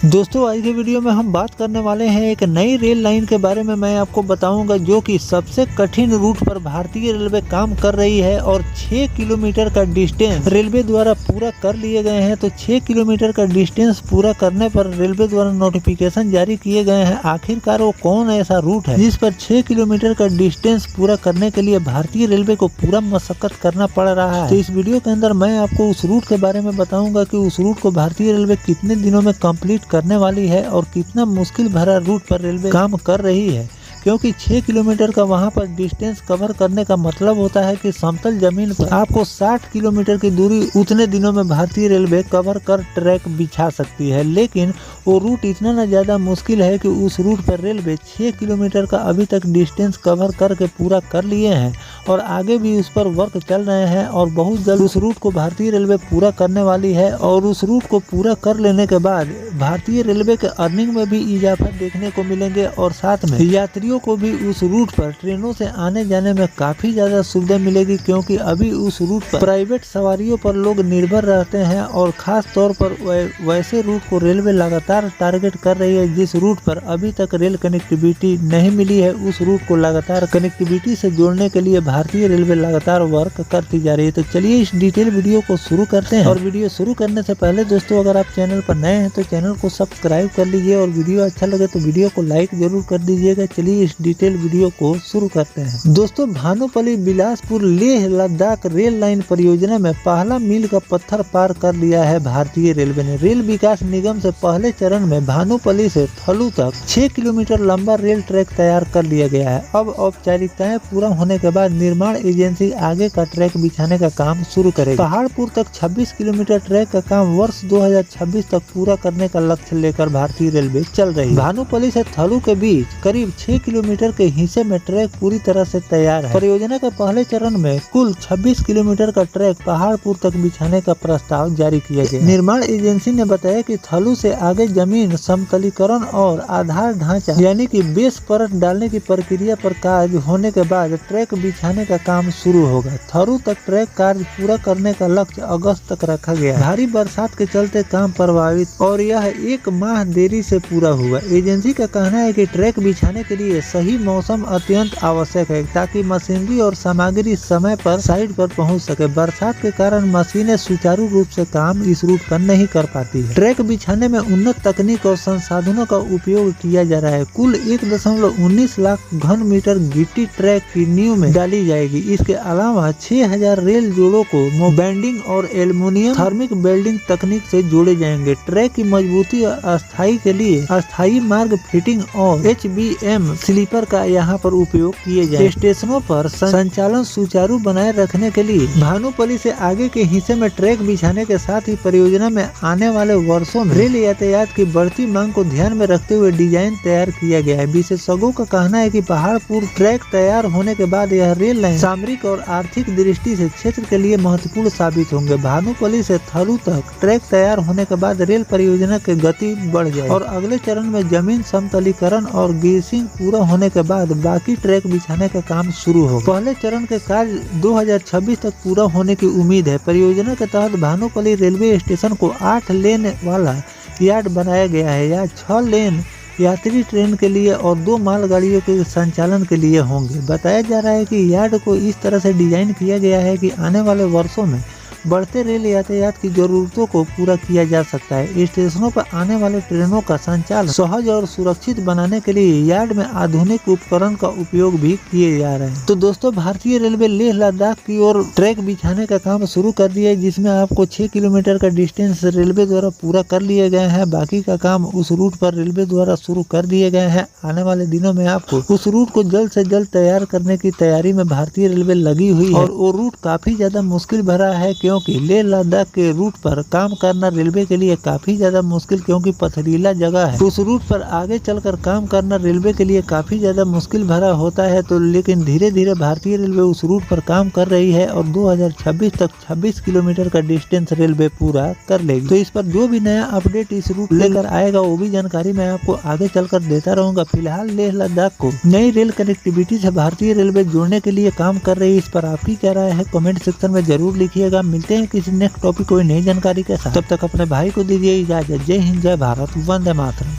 दोस्तों आज की वीडियो में हम बात करने वाले हैं एक नई रेल लाइन के बारे में। मैं आपको बताऊंगा जो कि सबसे कठिन रूट पर भारतीय रेलवे काम कर रही है और 6 किलोमीटर का डिस्टेंस रेलवे द्वारा पूरा कर लिए गए हैं। तो 6 किलोमीटर का डिस्टेंस पूरा करने पर रेलवे द्वारा नोटिफिकेशन जारी किए गए हैं। आखिरकार वो कौन ऐसा रूट है जिस पर 6 किलोमीटर का डिस्टेंस पूरा करने के लिए भारतीय रेलवे को पूरा मशक्कत करना पड़ रहा है। तो इस वीडियो के अंदर मैं आपको उस रूट के बारे में बताऊंगा कि उस रूट को भारतीय रेलवे कितने दिनों में कंप्लीट करने वाली है और कितना मुश्किल भरा रूट पर रेलवे काम कर रही है, क्योंकि 6 किलोमीटर का वहां पर डिस्टेंस कवर करने का मतलब होता है कि समतल जमीन पर आपको 60 किलोमीटर की दूरी उतने दिनों में भारतीय रेलवे कवर कर ट्रैक बिछा सकती है। लेकिन वो रूट इतना न ज्यादा मुश्किल है कि उस रूट पर रेलवे 6 किलोमीटर का अभी तक डिस्टेंस कवर करके पूरा कर लिए हैं और आगे भी उस पर वर्क चल रहे हैं और बहुत जल्द उस रूट को भारतीय रेलवे पूरा करने वाली है। और उस रूट को पूरा कर लेने के बाद भारतीय रेलवे के अर्निंग में भी इजाफा देखने को मिलेंगे और साथ में यात्रियों को भी उस रूट पर ट्रेनों से आने जाने में काफी ज्यादा सुविधा मिलेगी, क्योंकि अभी उस रूट पर प्राइवेट सवारियों पर लोग निर्भर रहते हैं और खास तौर पर वैसे रूट को रेलवे लगातार टारगेट कर रही है जिस रूट पर अभी तक रेल कनेक्टिविटी नहीं मिली है। उस रूट को लगातार कनेक्टिविटी से जोड़ने के लिए भारतीय रेलवे लगातार वर्क करती जा रही है। तो चलिए इस डिटेल वीडियो को शुरू करते हैं। और वीडियो शुरू करने से पहले दोस्तों अगर आप चैनल पर नए हैं तो चैनल को सब्सक्राइब कर लीजिए और वीडियो अच्छा लगे तो वीडियो को लाइक जरूर कर दीजिएगा। चलिए इस डिटेल वीडियो को शुरू करते हैं। दोस्तों भानुपल्ली बिलासपुर लेह लद्दाख रेल लाइन परियोजना में पहला मील का पत्थर पार कर लिया है भारतीय रेलवे ने। रेल विकास निगम से पहले चरण में भानुपल्ली से थलू तक 6 किलोमीटर लंबा रेल ट्रैक तैयार कर लिया गया है। अब औपचारिकताएं पूरा होने के बाद निर्माण एजेंसी आगे का ट्रैक बिछाने का काम शुरू करेगी। पहाड़पुर तक 26 किलोमीटर ट्रैक का काम वर्ष 2026 तक पूरा करने का लक्ष्य लेकर भारतीय रेलवे चल रही है। भानुपल्ली से थलू के बीच करीब 6 किलोमीटर के हिस्से में ट्रैक पूरी तरह से तैयार है। परियोजना के पहले चरण में कुल 26 किलोमीटर का ट्रैक पहाड़पुर तक बिछाने का प्रस्ताव जारी किया गया। निर्माण एजेंसी ने बताया कि थलू से आगे जमीन समतलीकरण और आधार ढांचा यानी कि बेस परत डालने की प्रक्रिया पर कार्य होने के बाद ट्रैक बिछाने का काम शुरू होगा। थलू तक ट्रैक कार्य पूरा करने का लक्ष्य अगस्त तक रखा गया। भारी बरसात के चलते काम प्रभावित और यह 1 माह देरी से पूरा हुआ। एजेंसी का कहना है कि ट्रैक बिछाने के लिए सही मौसम अत्यंत आवश्यक है ताकि मशीनरी और सामग्री समय पर साइट पर पहुंच सके। बरसात के कारण मशीनें सुचारू रूप से काम इस रूट पर नहीं कर पाती है। ट्रैक बिछाने में उन्नत तकनीक और संसाधनों का उपयोग किया जा रहा है। कुल 1.19 लाख घन मीटर गिट्टी ट्रैक की नींव में डाली जाएगी। इसके अलावा 6000 रेल जोड़ों को बैंडिंग और एल्युमिनियम थर्मिक वेल्डिंग तकनीक से जोड़े जाएंगे। ट्रैक की मजबूती और अस्थायी के लिए अस्थायी मार्ग फिटिंग और HBM स्लीपर का यहाँ पर उपयोग किए जाए। स्टेशनों पर संचालन सुचारू बनाए रखने के लिए भानुपल्ली से आगे के हिस्से में ट्रैक बिछाने के साथ ही परियोजना में आने वाले वर्षों में रेल यातायात की बढ़ती मांग को ध्यान में रखते हुए डिजाइन तैयार किया गया है। विशेषज्ञों का कहना है कि पहाड़पुर ट्रैक तैयार होने के बाद यह रेल लाइन सामरिक और आर्थिक दृष्टि से क्षेत्र के लिए महत्वपूर्ण साबित होंगे। भानुपल्ली से थलू तक ट्रैक तैयार होने के बाद रेल परियोजना की गति बढ़ जाए और अगले चरण में जमीन समतलीकरण और ग्रीसिंग पूरा होने के बाद बाकी ट्रैक बिछाने का काम शुरू हो। पहले चरण के कार्य 2026 तक पूरा होने की उम्मीद है। परियोजना के तहत भानुपल्ली रेलवे स्टेशन को 8 लेन वाला यार्ड बनाया गया है। या 6 लेन यात्री ट्रेन के लिए और 2 मालगाड़ियों के संचालन के लिए होंगे। बताया जा रहा है कि यार्ड को इस तरह से डिजाइन किया गया है कि आने वाले वर्षों में बढ़ते रेल यातायात की जरूरतों को पूरा किया जा सकता है। स्टेशनों पर आने वाले ट्रेनों का संचालन सहज और सुरक्षित बनाने के लिए यार्ड में आधुनिक उपकरण का उपयोग भी किए जा रहे हैं। तो दोस्तों भारतीय रेलवे लेह लद्दाख की ओर ट्रैक बिछाने का काम शुरू कर दिया है, जिसमें आपको 6 किलोमीटर का डिस्टेंस रेलवे द्वारा पूरा कर लिए गए हैं। बाकी का काम उस रूट पर रेलवे द्वारा शुरू कर दिए गए हैं। आने वाले दिनों में आपको उस रूट को जल्द से जल्द तैयार करने की तैयारी में भारतीय रेलवे लगी हुई है। और वो रूट काफी ज्यादा मुश्किल भरा है, क्योंकि लेह लद्दाख के रूट पर काम करना रेलवे के लिए काफी ज्यादा मुश्किल, क्योंकि पथरीला जगह है। उस रूट पर आगे चलकर काम करना रेलवे के लिए काफी ज्यादा मुश्किल भरा होता है। तो लेकिन धीरे धीरे भारतीय रेलवे उस रूट पर काम कर रही है और 2026 तक 26 किलोमीटर का डिस्टेंस रेलवे पूरा कर लेगी। तो इस पर जो भी नया अपडेट इस रूट लेकर आएगा वो भी जानकारी मैं आपको आगे चलकर देता रहूंगा। फिलहाल लेह लद्दाख को नई रेल कनेक्टिविटी से भारतीय रेलवे जोड़ने के लिए काम कर रही है। इस पर आपकी क्या राय है कमेंट सेक्शन में जरूर लिखिएगा। मिलते हैं किसी नेक्स्ट टॉपिक कोई नई जानकारी के साथ। तब तक अपने भाई को दीजिए इजाजत। जय हिंद, जय भारत, वंदे मातरम।